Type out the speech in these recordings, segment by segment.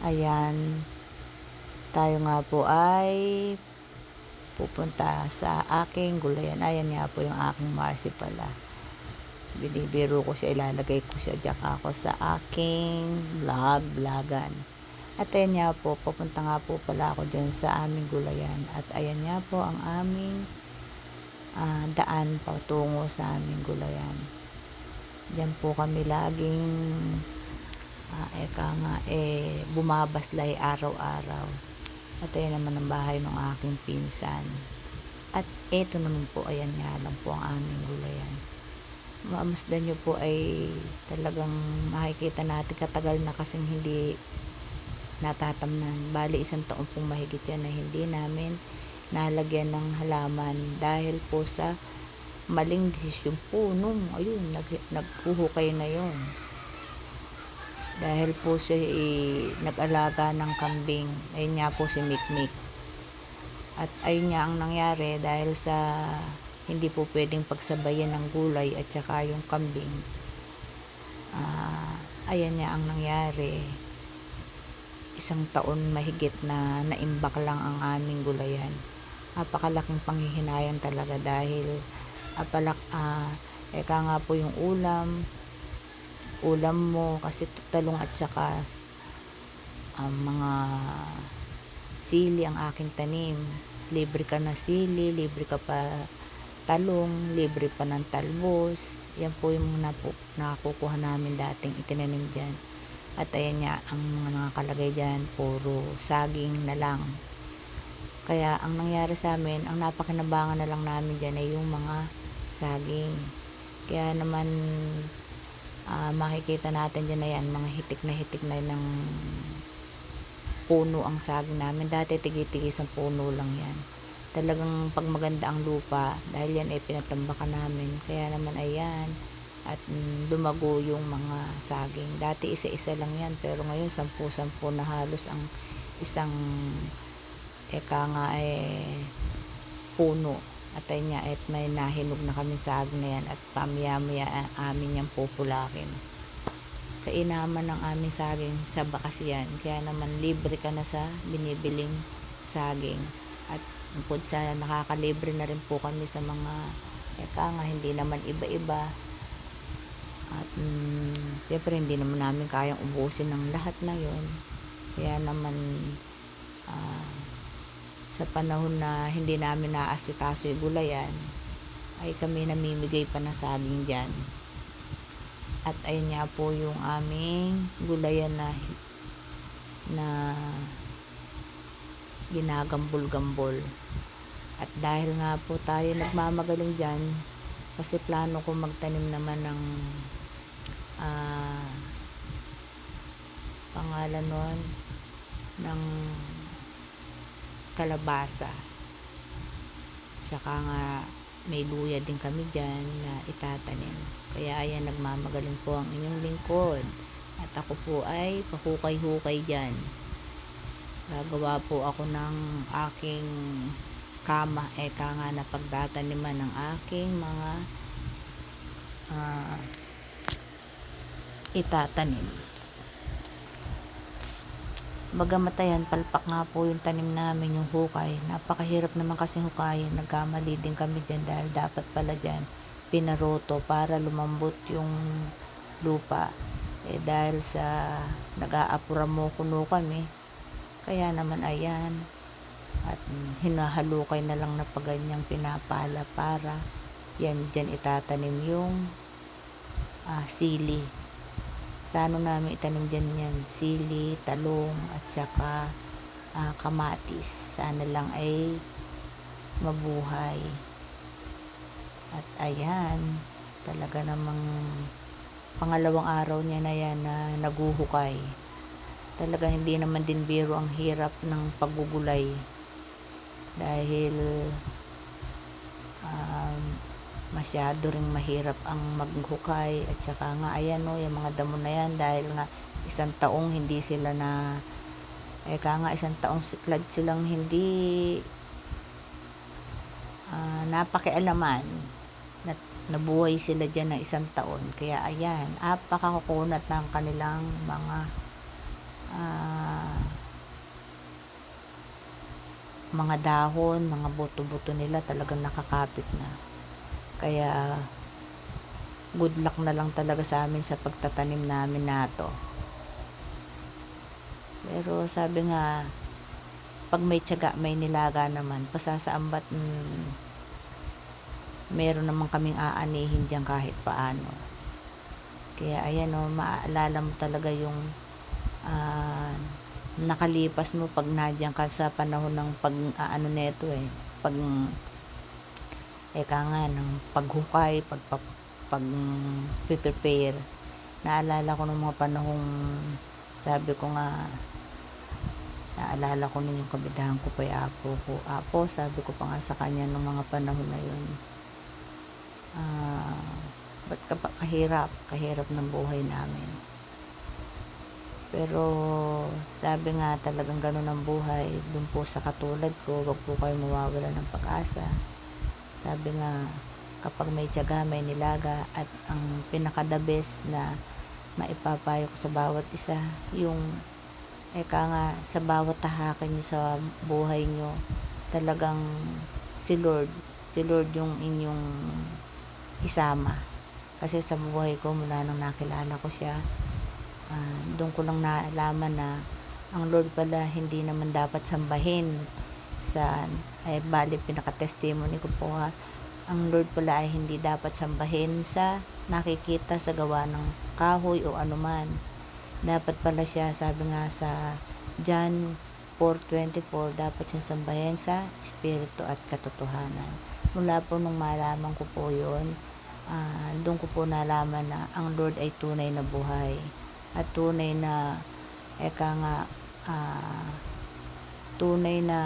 Ayan, tayo nga po ay pupunta sa aking gulayan. Ayan nga po yung aking Marcy pala. Binibiro ko siya, ilalagay ko siya diyan ako sa aking vlogan. At ayan nga po, pupunta nga po pala ako dyan sa aming gulayan. At ayan nga po ang aming daan patungo sa aming gulayan. Diyan po kami laging bumabaslay araw-araw. At ayan naman ang bahay ng aking pinsan. At eto naman po, ayan nga lang po ang aming gulayan. Mamasdan nyo po ay talagang makikita natin katagal na kasing hindi natatamnan. Bali 1 taon pong mahigit yan na hindi namin nalagyan ng halaman dahil po sa maling desisyon po nung ayun naghuhukay na yon. Dahil po siya nag-alaga ng kambing. Ayun nga po si Mikmik. At ayun nga ang nangyari dahil sa hindi po pwedeng pagsabayan ng gulay at saka yung kambing. Ayan nga ang nangyari. 1 taon mahigit na naimbak lang ang aming gulayan. Napakalaking panghihinayang talaga dahil eka nga po yung ulam mo kasi talong at saka mga sili ang aking tanim. Libre ka na sili, libre ka pa talong, libre pa ng talbos. Yan po yung nakukuha namin dating itinanim dyan. At ayan nga, ang mga nakalagay dyan, puro saging na lang. Kaya ang nangyari sa amin, ang napakinabangan na lang namin dyan ay yung mga saging. Kaya naman makikita natin dyan na yan, mga hitik na ng puno ang saging namin. Dati tigi-tigi sa puno lang yan. Talagang pag maganda ang lupa, dahil yan ay pinatambakan namin. Kaya naman ayan, at lumago yung mga saging. Dati isa-isa lang yan, pero ngayon 10-10 na halos ang isang puno. At ayun nga, at may nahinog na kami saging na yan at pamaya-maya amin yung pupulakin. Kainaman ng aming saging sa bakas yan. Kaya naman libre ka na sa binibiling saging. At bukod sa nakakalibre na rin po kami sa mga hindi naman iba-iba. At siyempre hindi naman namin kayang ubusin ng lahat na yon. Kaya naman sa panahon na hindi namin naasikaso yung gulayan, ay kami namimigay pa ng saging dyan. At ayun nga po yung aming gulayan na ginagambol-gambol. At dahil nga po tayo nagmamagaling dyan, kasi plano ko magtanim naman ng pangalan nun ng kalabasa. Tsaka nga may luya din kami dyan na itatanim. Kaya ayan, nagmamagaling po ang inyong lingkod. At ako po ay pahukay-hukay dyan. Gagawa po ako ng aking kama, nga na pagtataniman ng aking mga itatanim. Bagamat ayan, palpak nga po yung tanim namin, yung hukay. Napakahirap naman kasi hukayin. Nagkamali din kami dyan dahil dapat pala dyan pinaroto para lumambot yung lupa. Dahil sa nag-aapura mo kuno kami, kaya naman ayan, at hinahalukay na lang na paganyang pinapala para yan dyan itatanim yung sili. Plano namin itanim dyan yan, sili, talong, at saka kamatis. Sana lang ay mabuhay. At ayan, talaga namang pangalawang araw niya na yan na naguhukay. Talaga hindi naman din biro ang hirap ng paggugulay. Dahil masyado ring mahirap ang maghukay. At saka nga ayan yung mga damo na yan, dahil nga 1 taong hindi sila na 1 taong siklad silang hindi napakialaman. Nabuhay sila dyan ng 1 taon. Kaya ayan, napakakukunat ng kanilang mga ah, mga dahon, mga buto-buto nila talagang nakakapit na. Kaya good luck na lang talaga sa amin sa pagtatanim namin na 'to. Pero sabi nga, 'pag may tiyaga may nilaga naman, pasasaamba't meron naman kaming aanihin diyan kahit paano. Kaya ayan maaalala mo talaga yung ah, nakalipas mo 'pag nandiyan ka sa panahon ng pag-aano nito, pag eka nga ng paghukay, pagpe-prepare. Naalala ko nung mga panahong sabi ko nga, naalala ko nun yung kabidahan ko pa'y apo ko. Apo, sabi ko pa nga sa kanya nung mga panahon na yun, ba't ka pa kahirap ng buhay namin. Pero sabi nga talagang ganun ang buhay. Dun po sa katulad ko, wag po kayo mawawala ng pag-asa. Sabi nga, kapag may tiyaga, may nilaga, at ang pinaka-the best na maipapayo ko sa bawat isa, yung eka nga, sa bawat tahakin nyo sa buhay nyo, talagang si Lord yung inyong isama. Kasi sa buhay ko, mula nung nakilala ko siya, doon ko lang nalaman na ang Lord pala hindi naman dapat sambahin bali pinaka-testimony ko po ang Lord pala ay hindi dapat sambahin sa nakikita sa gawa ng kahoy o anuman. Dapat pala siya, sabi nga sa John 4:24, dapat siyang sambahin sa espiritu at katotohanan. Mula po nung malaman ko po yun, doon ko po nalaman na ang Lord ay tunay na buhay at tunay na eka nga tunay na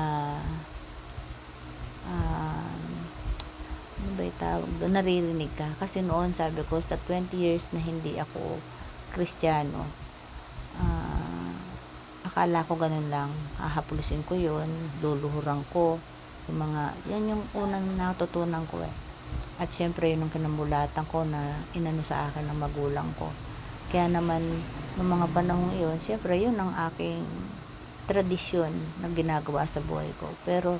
ano ba itawag doon, naririnig ka. Kasi noon sabi ko sa 20 years na hindi ako Kristiyano, akala ko ganun lang, hahaplusin ko yun, luluhuran ko yung mga, yan yung unang natutunan ko at syempre yun ang kinamulatan ko na inano sa akin ng magulang ko. Kaya naman ng mga panahong iyon, syempre yun ang aking tradisyon na ginagawa sa buhay ko. Pero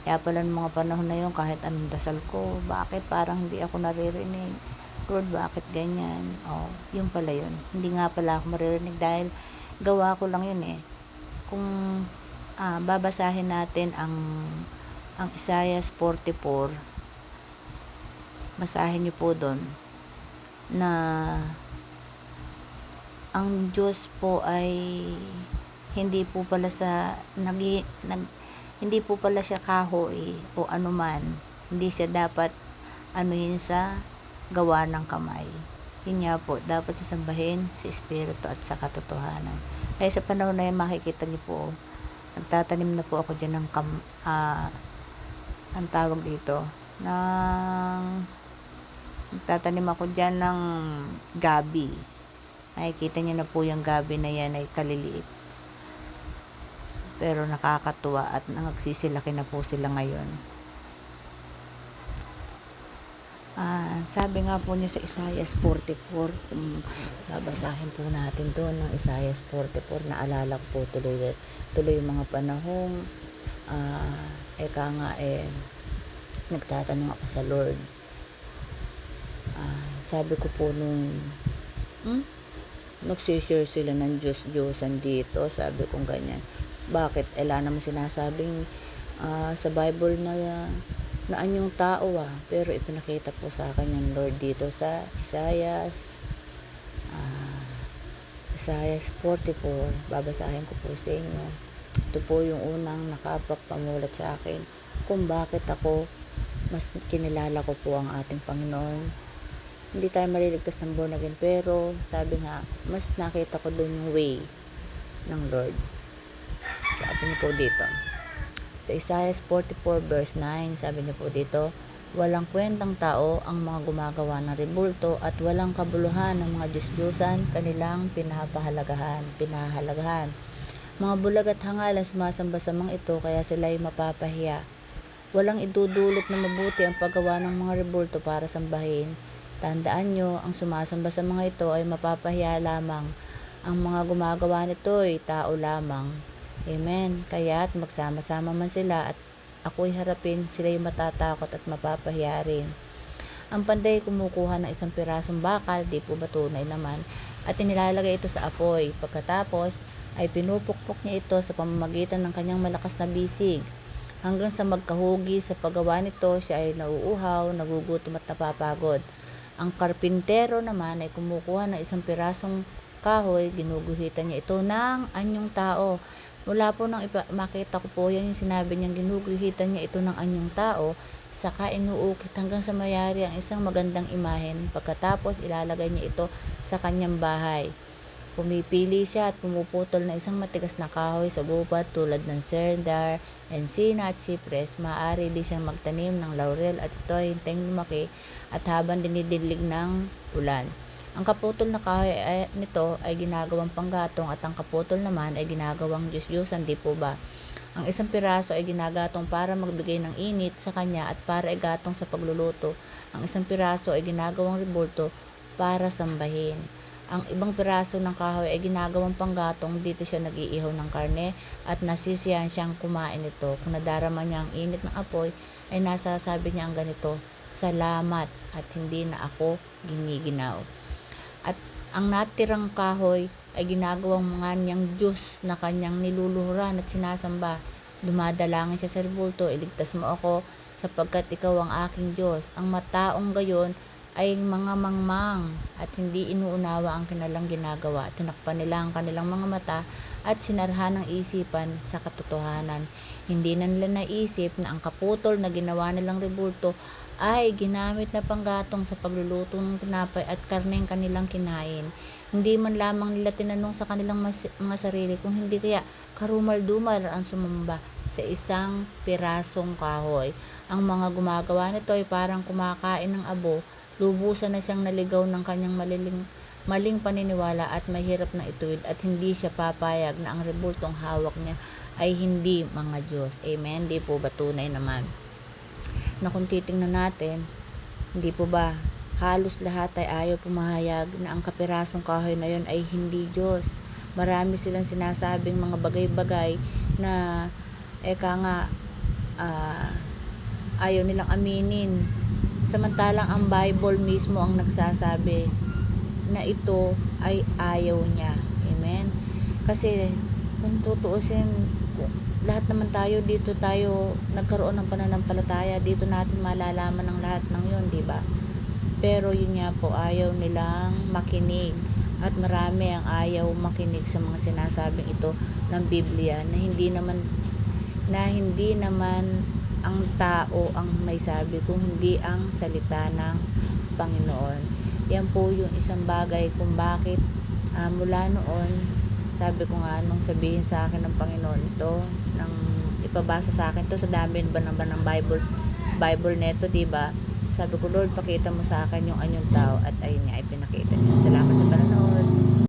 kaya pala ng mga panahon na yun, kahit anong dasal ko, bakit parang hindi ako naririnig? Lord, bakit ganyan? Yun pala yun. Hindi nga pala ako maririnig dahil gawa ko lang yun Kung babasahin natin ang Isaiah 44, basahin niyo po doon na ang Diyos po ay hindi po pala hindi po pala siya kahoy o anuman. Hindi siya dapat anuhin sa gawa ng kamay. Yun nga po, dapat siya sambahin sa espiritu at sa katotohanan. Kaya sa panahon na yun, makikita niyo po, nagtatanim na po ako dyan ng ang tawag dito, nagtatanim ako dyan ng gabi. Makikita niyo na po yung gabi na yan ay kaliliit. Pero nakakatuwa at nagsisilaki na po sila ngayon. Sabi nga po niya sa Isaiah 44, kung babasahin po natin doon ng Isaiah 44, naalala ko po tuloy yung mga panahong eka nga nagtatanong ako sa Lord. Sabi ko po nung nagsishare sila ng Diyos-Diyosan dito, sabi kong ganyan, bakit wala naman sinasabing sa Bible na anyong tao pero ipinakita po sa akin yung Lord dito sa Isaiah 44. Babasahin ko po sa inyo. Ito po yung unang nakapagpamulat sa akin kung bakit ako mas kinilala ko po ang ating Panginoon. Hindi tayo maliligtas ng born again, pero sabi nga, mas nakita ko doon yung way ng Lord. Sabi niyo po dito sa Isaiah 44 verse 9, sabi niyo po dito, walang kwentang tao ang mga gumagawa ng rebulto at walang kabuluhan ng mga Diyos-Diyosan kanilang pinahalagahan. Mga bulag at hangal ang sumasamba sa mga ito, kaya sila ay mapapahiya. Walang idudulot na mabuti ang paggawa ng mga rebulto para sambahin. Tandaan nyo, ang sumasamba sa mga ito ay mapapahiya lamang. Ang mga gumagawa nito ay tao lamang. Amen. Kaya't magsama-sama man sila at ako'y harapin, sila'y matatakot at mapapahiya rin. Ang panday kumukuha ng isang pirasong bakal, di po ba tunay naman, at inilalagay ito sa apoy. Pagkatapos ay pinupukpok niya ito sa pamamagitan ng kanyang malakas na bisig. Hanggang sa magkahugi sa paggawa nito, siya ay nauuhaw, nagugutom at napapagod. Ang karpintero naman ay kumukuha ng isang pirasong kahoy, ginuguhitan niya ito ng anyong tao. Mula po nang makita ko po yan yung sinabi niyang ginuguhitan niya ito ng anyong tao, saka inuukit hanggang sa mayari ang isang magandang imahen. Pagkatapos ilalagay niya ito sa kanyang bahay. Pumipili siya at pumuputol na isang matigas na kahoy sa gubat tulad ng cedar, encina at cypress. Maaari din siyang magtanim ng laurel at ito ay hintayang lumaki at habang dinidilig ng ulan. Ang kaputol na kahoy nito ay ginagawang panggatong at ang kaputol naman ay ginagawang Diyos-Diyosan, di po ba? Ang isang piraso ay ginagatong para magbigay ng init sa kanya at para igatong sa pagluluto. Ang isang piraso ay ginagawang rebulto para sambahin. Ang ibang piraso ng kahoy ay ginagawang panggatong, dito siya nag-iihaw ng karne at nasisiyahan siyang kumain ito. Kung nadarama niya ang init ng apoy, ay nasasabi niya ang ganito, "Salamat at hindi na ako giniginaw." At ang natirang kahoy ay ginagawang mga niyang Diyos na kanyang niluluhuran at sinasamba. Dumadalangin siya sa rebulto, "Iligtas mo ako sapagkat ikaw ang aking Diyos." Ang mataong gayon ay mga mangmang at hindi inuunawa ang kanilang ginagawa. Tinakpan nila ang kanilang mga mata at sinarhan ng isipan sa katotohanan. Hindi na nila naisip na ang kaputol na ginawa nilang rebulto ay ginamit na panggatong sa pagluluto ng tinapay at karneng kanilang kinain. Hindi man lamang nila tinanong sa kanilang mga sarili kung hindi kaya karumal-dumal ang sumamba sa isang pirasong kahoy. Ang mga gumagawa nito ay parang kumakain ng abo. Lubusan na siyang naligaw ng kanyang maling paniniwala at mahirap na ituwid at hindi siya papayag na ang rebultong hawak niya ay hindi mga Diyos. Amen? Di po ba tunay naman? Na kung titingnan natin, hindi po ba halos lahat ay ayaw pumahayag na ang kapirasong kahoy na yon ay hindi Diyos. Marami silang sinasabing mga bagay-bagay na ayaw nilang aminin. Samantalang ang Bible mismo ang nagsasabi na ito ay ayaw niya. Amen? Kasi kung tutuusin, lahat naman tayo dito tayo nagkaroon ng pananampalataya, dito natin malalaman ang lahat ng yun, di ba? Pero yun nga po, ayaw nilang makinig at marami ang ayaw makinig sa mga sinasabing ito ng Biblia na hindi naman ang tao ang may sabi kung hindi ang salita ng Panginoon. Yan po yung isang bagay kung bakit mula noon, sabi ko nga nung sabihin sa akin ng Panginoon ito, nang ipabasa sa akin to sa dami ba ng Bible neto, diba? Sabi ko, Lord, pakita mo sa akin yung anyong tao, at ayun nga, ay pinakita niya. Salamat sa panonood.